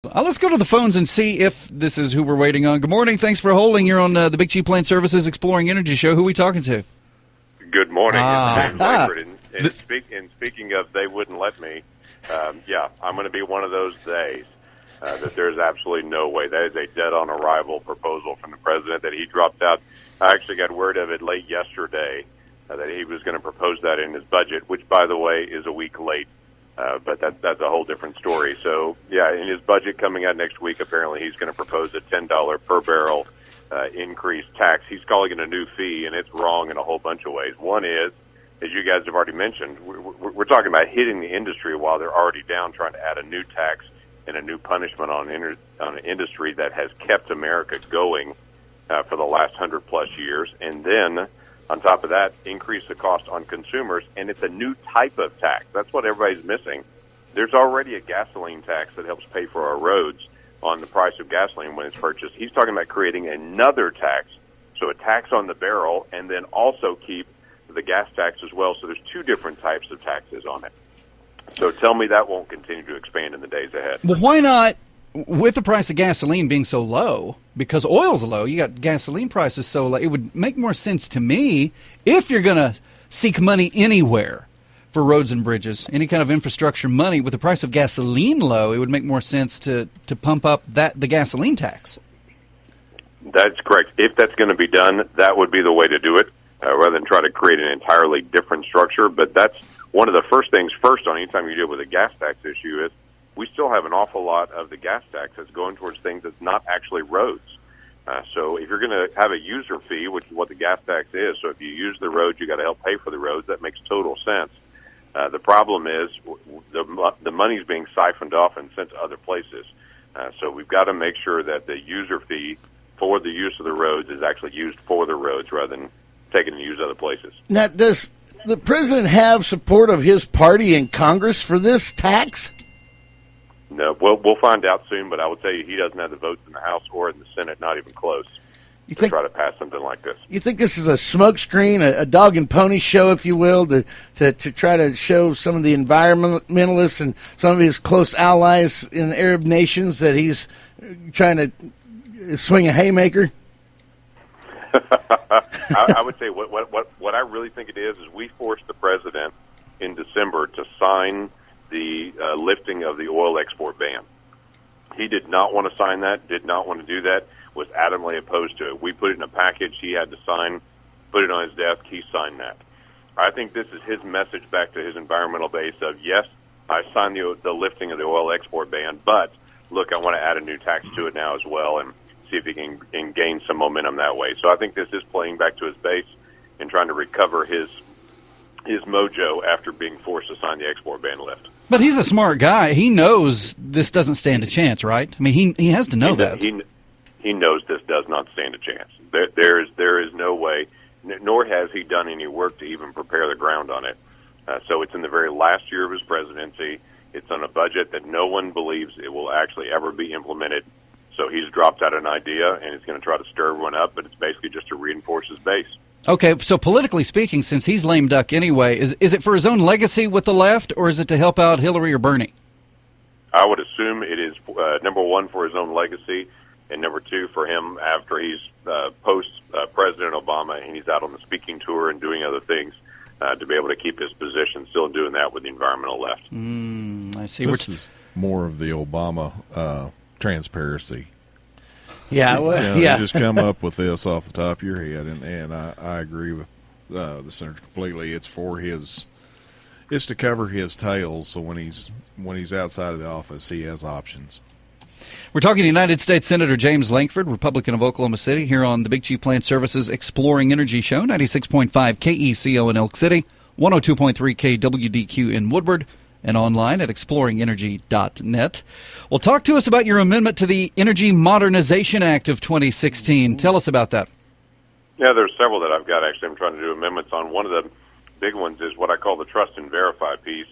Let's go to the phones and see if this is who we're waiting on. Good morning. Thanks for holding. You're on the Big Chief Plant Services Exploring Energy Show. Who are we talking to? Good morning. It's James Lankford. And speaking of they wouldn't let me, I'm going to be one of those days that there's absolutely no way. That is a dead-on arrival proposal from the president that he dropped out. I actually got word of it late yesterday that he was going to propose that in his budget, which, by the way, is a week late. But that's a whole different story. So, in his budget coming out next week, apparently he's going to propose a $10 per barrel increased tax. He's calling it a new fee, and it's wrong in a whole bunch of ways. One is, as you guys have already mentioned, we're talking about hitting the industry while they're already down, trying to add a new tax and a new punishment on an industry that has kept America going for the last 100-plus years. And then, on top of that, increase the cost on consumers, and it's a new type of tax. That's what everybody's missing. There's already a gasoline tax that helps pay for our roads on the price of gasoline when it's purchased. He's talking about creating another tax, so a tax on the barrel, and then also keep the gas tax as well. So there's two different types of taxes on it. So tell me that won't continue to expand in the days ahead. Well, why not, with the price of gasoline being so low, because oil's low, you got gasoline prices so low, it would make more sense to me if you're going to seek money anywhere for roads and bridges, any kind of infrastructure money, with the price of gasoline low, it would make more sense to pump up the gasoline tax. That's correct. If that's going to be done, that would be the way to do it, rather than try to create an entirely different structure. But that's one of the first things first on anytime you deal with a gas tax issue is we still have an awful lot of the gas tax that's going towards things that's not actually roads. So if you're going to have a user fee, which is what the gas tax is, so if you use the roads, you got to help pay for the roads. That makes total sense. The problem is the money's being siphoned off and sent to other places. So we've got to make sure that the user fee for the use of the roads is actually used for the roads rather than taken and used other places. Now, does the president have support of his party in Congress for this tax? No, we'll find out soon, but I would tell you he doesn't have the votes in the House or in the Senate, not even close, to try to pass something like this. You think this is a smokescreen, a dog and pony show, if you will, to try to show some of the environmentalists and some of his close allies in Arab nations that he's trying to swing a haymaker? I would say what I really think it is we forced the president in December to sign the lifting of the oil export ban. He did not want to sign that, did not want to do that, was adamantly opposed to it. We put it in a package he had to sign, put it on his desk, he signed that. I think this is his message back to his environmental base of, yes, I signed the lifting of the oil export ban, but look, I want to add a new tax to it now as well and see if he can gain some momentum that way. So I think this is playing back to his base and trying to recover his mojo after being forced to sign the export ban lift. But he's a smart guy. He knows this doesn't stand a chance, right? I mean, he has to know that. He knows this does not stand a chance. There is no way, nor has he done any work to even prepare the ground on it. So it's in the very last year of his presidency. It's on a budget that no one believes it will actually ever be implemented. So he's dropped out an idea, and he's going to try to stir everyone up, but it's basically just to reinforce his base. Okay, so politically speaking, since he's lame duck anyway, is it for his own legacy with the left, or is it to help out Hillary or Bernie? I would assume it is, number one, for his own legacy, and number two, for him after he's post-President Obama, and he's out on the speaking tour and doing other things to be able to keep his position, still doing that with the environmental left. I see. This is more of the Obama transparency. Yeah, You just come up with this off the top of your head, and I agree with the senator completely. It's to cover his tails, so when he's outside of the office, he has options. We're talking to United States Senator James Lankford, Republican of Oklahoma City, here on the Big Chief Plant Services Exploring Energy Show, 96.5 KECO in Elk City, 102.3 KWDQ in Woodward, and online at exploringenergy.net. Well, talk to us about your amendment to the Energy Modernization Act of 2016. Tell us about that. Yeah, there's several that I've got, actually. I'm trying to do amendments on. One of the big ones is what I call the trust and verify piece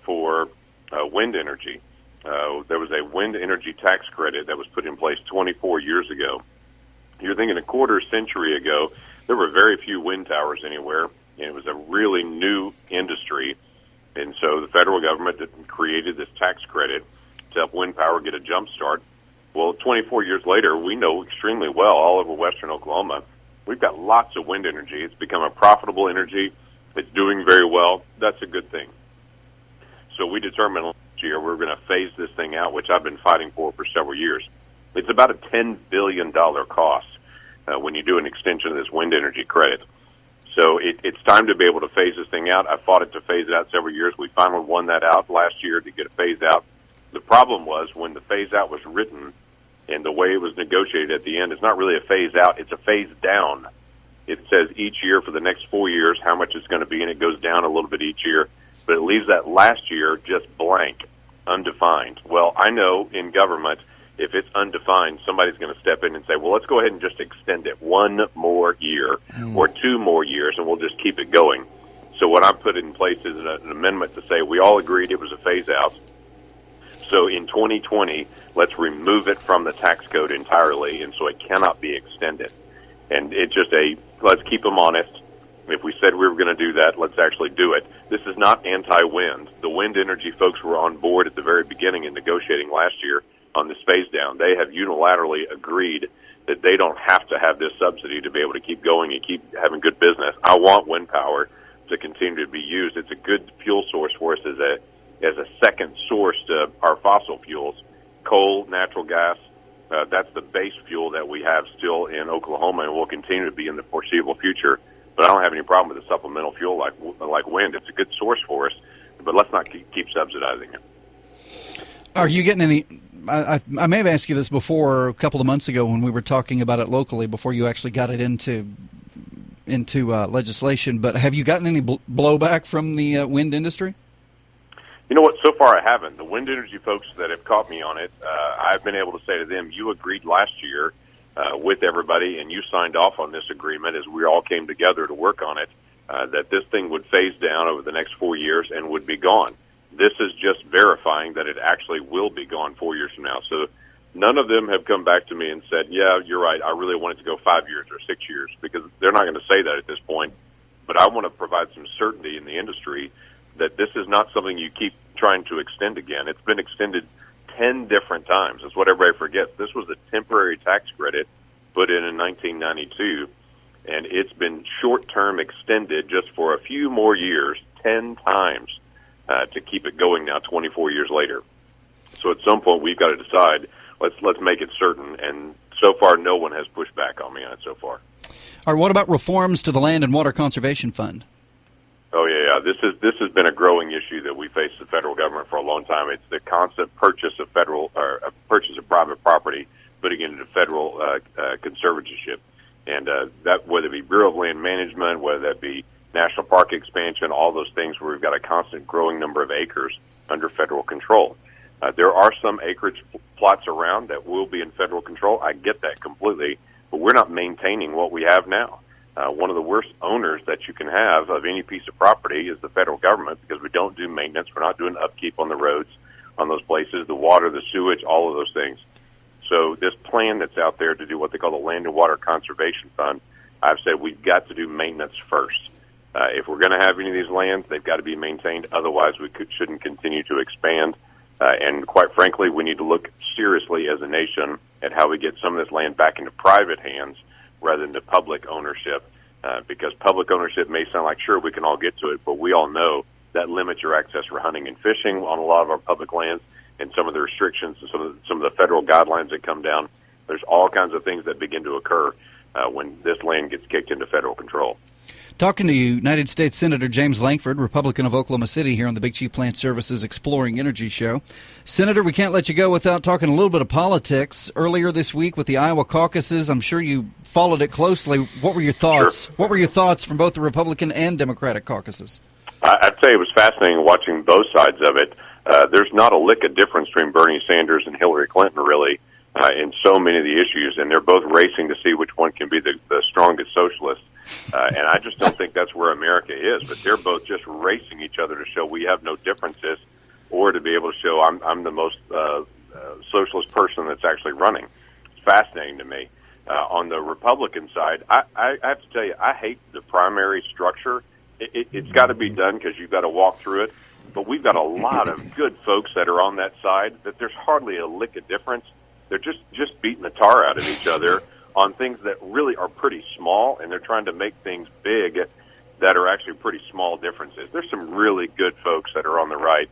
for wind energy. There was a wind energy tax credit that was put in place 24 years ago. You're thinking a quarter century ago, there were very few wind towers anywhere, and it was a really new industry. And so the federal government created this tax credit to help wind power get a jump start. Well, 24 years later, we know extremely well all over western Oklahoma, we've got lots of wind energy. It's become a profitable energy. It's doing very well. That's a good thing. So we determined last year we're going to phase this thing out, which I've been fighting for several years. It's about a $10 billion cost when you do an extension of this wind energy credit. So it's time to be able to phase this thing out. I fought it to phase it out several years. We finally won that out last year to get it phased out. The problem was when the phase out was written and the way it was negotiated at the end, it's not really a phase out, it's a phase down. It says each year for the next 4 years how much it's going to be, and it goes down a little bit each year. But it leaves that last year just blank, undefined. Well, I know in government, if it's undefined, somebody's going to step in and say, well, let's go ahead and just extend it 1 more year or 2 more years, and we'll just keep it going. So what I put in place is an amendment to say we all agreed it was a phase-out. So in 2020, let's remove it from the tax code entirely, and so it cannot be extended. And it's just let's keep them honest. If we said we were going to do that, let's actually do it. This is not anti-wind. The wind energy folks were on board at the very beginning in negotiating last year on this phase down. They have unilaterally agreed that they don't have to have this subsidy to be able to keep going and keep having good business. I want wind power to continue to be used. It's a good fuel source for us as a second source to our fossil fuels, coal, natural gas. That's the base fuel that we have still in Oklahoma and will continue to be in the foreseeable future. But I don't have any problem with a supplemental fuel like wind. It's a good source for us, but let's not keep subsidizing it. Are you getting any? I may have asked you this before a couple of months ago when we were talking about it locally before you actually got it into legislation. But have you gotten any blowback from the wind industry? You know what? So far, I haven't. The wind energy folks that have caught me on it, I've been able to say to them, you agreed last year with everybody, and you signed off on this agreement as we all came together to work on it, that this thing would phase down over the next 4 years and would be gone. This is just verifying that it actually will be gone 4 years from now. So none of them have come back to me and said, yeah, you're right, I really want it to go 5 years or 6 years, because they're not going to say that at this point. But I want to provide some certainty in the industry that this is not something you keep trying to extend again. It's been extended 10 different times. That's what everybody forgets. This was a temporary tax credit put in 1992, and it's been short-term extended just for a few more years, 10 times, to keep it going now 24 years later. So at some point we've got to decide, let's make it certain, and so far no one has pushed back on me on it so far. All right, what about reforms to the Land and Water Conservation Fund? Oh, yeah. This has been a growing issue that we face the federal government for a long time. It's the constant purchase of purchase of private property, putting it into federal conservatorship. And that, whether it be Bureau of Land Management, whether that be national park expansion, all those things where we've got a constant growing number of acres under federal control. There are some acreage plots around that will be in federal control. I get that completely, but we're not maintaining what we have now. One of the worst owners that you can have of any piece of property is the federal government, because we don't do maintenance. We're not doing upkeep on the roads, on those places, the water, the sewage, all of those things. So this plan that's out there to do what they call the Land and Water Conservation Fund, I've said we've got to do maintenance first. If we're going to have any of these lands, they've got to be maintained. Otherwise, we shouldn't continue to expand. And quite frankly, we need to look seriously as a nation at how we get some of this land back into private hands rather than to public ownership. Because public ownership may sound like, sure, we can all get to it, but we all know that limits your access for hunting and fishing on a lot of our public lands, and some of the restrictions and some of the federal guidelines that come down. There's all kinds of things that begin to occur when this land gets kicked into federal control. Talking to United States Senator James Lankford, Republican of Oklahoma City, here on the Big Chief Plant Services Exploring Energy Show. Senator, we can't let you go without talking a little bit of politics. Earlier this week with the Iowa caucuses, I'm sure you followed it closely. What were your thoughts? Sure. What were your thoughts from both the Republican and Democratic caucuses? I'd say it was fascinating watching both sides of it. There's not a lick of difference between Bernie Sanders and Hillary Clinton, really, in so many of the issues, and they're both racing to see which one can be the strongest socialist. And I just don't think that's where America is. But they're both just racing each other to show we have no differences, or to be able to show I'm the most socialist person that's actually running. It's fascinating to me. On the Republican side, I have to tell you, I hate the primary structure. It's got to be done because you've got to walk through it. but we've got a lot of good folks that are on that side that there's hardly a lick of difference. They're just beating the tar out of each other on things that really are pretty small, and they're trying to make things big that are actually pretty small differences. There's some really good folks that are on the right,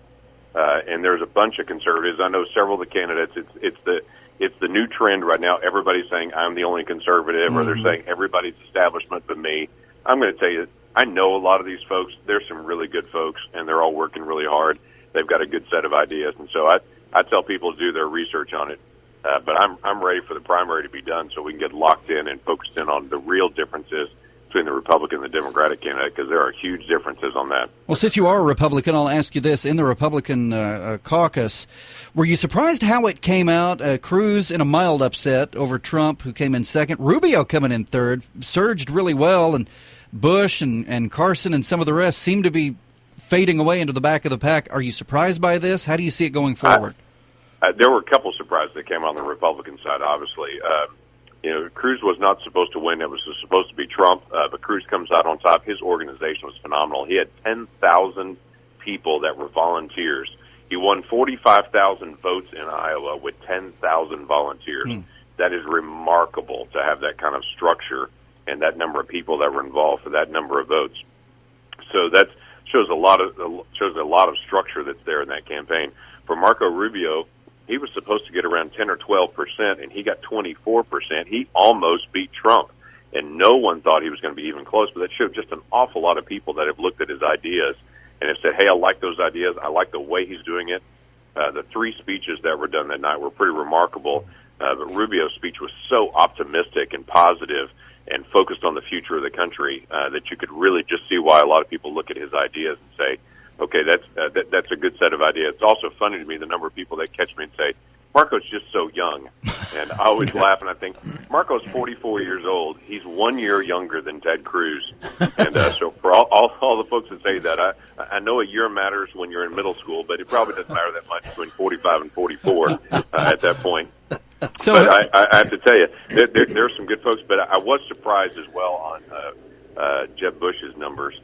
and there's a bunch of conservatives. I know several of the candidates. It's the new trend right now. Everybody's saying I'm the only conservative, or they're saying everybody's establishment but me. I'm going to tell you, I know a lot of these folks. There's some really good folks, and they're all working really hard. They've got a good set of ideas, and so I tell people to do their research on it. But I'm ready for the primary to be done so we can get locked in and focused in on the real differences between the Republican and the Democratic candidate, because there are huge differences on that. Well, since you are a Republican, I'll ask you this. In the Republican caucus, were you surprised how it came out? Cruz in a mild upset over Trump, who came in second. Rubio coming in third, surged really well, and Bush and Carson and some of the rest seem to be fading away into the back of the pack. Are you surprised by this? How do you see it going forward? There were a couple surprises that came on the Republican side, obviously. Cruz was not supposed to win. It was supposed to be Trump, but Cruz comes out on top. His organization was phenomenal. He had 10,000 people that were volunteers. He won 45,000 votes in Iowa with 10,000 volunteers. That is remarkable to have that kind of structure and that number of people that were involved for that number of votes. So that shows a lot of structure that's there in that campaign. For Marco Rubio, he was supposed to get around 10 or 12%, and he got 24%. He almost beat Trump, and no one thought he was going to be even close, but that showed just an awful lot of people that have looked at his ideas and have said, hey, I like those ideas. I like the way he's doing it. The 3 speeches that were done that night were pretty remarkable, but Rubio's speech was so optimistic and positive and focused on the future of the country that you could really just see why a lot of people look at his ideas and say, okay, that's a good set of ideas. It's also funny to me the number of people that catch me and say, Marco's just so young. And I always laugh and I think, Marco's 44 years old. He's 1 year younger than Ted Cruz. And so for all the folks that say that, I know a year matters when you're in middle school, but it probably doesn't matter that much between 45 and 44 at that point. So, but I have to tell you, there are some good folks, but I was surprised as well on Jeb Bush's numbers.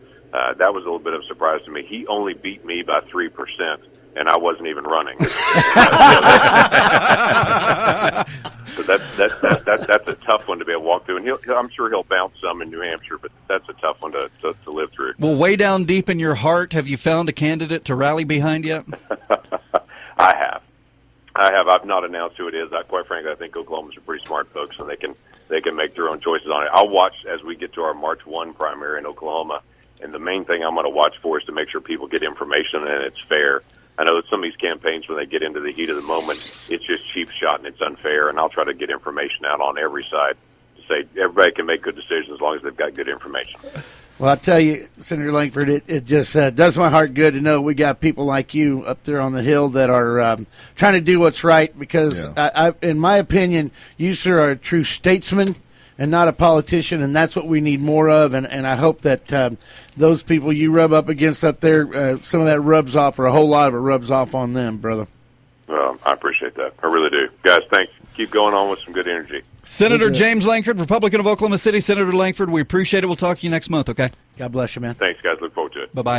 That was a little bit of a surprise to me. He only beat me by 3%, and I wasn't even running. So that's a tough one to be able to walk through, and I'm sure he'll bounce some in New Hampshire, but that's a tough one to live through. Well, way down deep in your heart, have you found a candidate to rally behind yet? I have. I've not announced who it is. Quite frankly, I think Oklahoma's are pretty smart folks, and they can make their own choices on it. I'll watch as we get to our March 1 primary in Oklahoma. And the main thing I'm going to watch for is to make sure people get information and it's fair. I know that some of these campaigns, when they get into the heat of the moment, it's just cheap shot and it's unfair. And I'll try to get information out on every side to say everybody can make good decisions as long as they've got good information. Well, I'll tell you, Senator Lankford, it just does my heart good to know we got people like you up there on the Hill that are trying to do what's right because, in my opinion, you, sir, are a true statesman and not a politician, and that's what we need more of. And I hope that those people you rub up against up there, some of that rubs off, or a whole lot of it rubs off on them, brother. Well, I appreciate that. I really do. Guys, thanks. Keep going on with some good energy. Senator James Lankford, Republican of Oklahoma City. Senator Lankford, we appreciate it. We'll talk to you next month, okay? God bless you, man. Thanks, guys. Look forward to it. Bye-bye.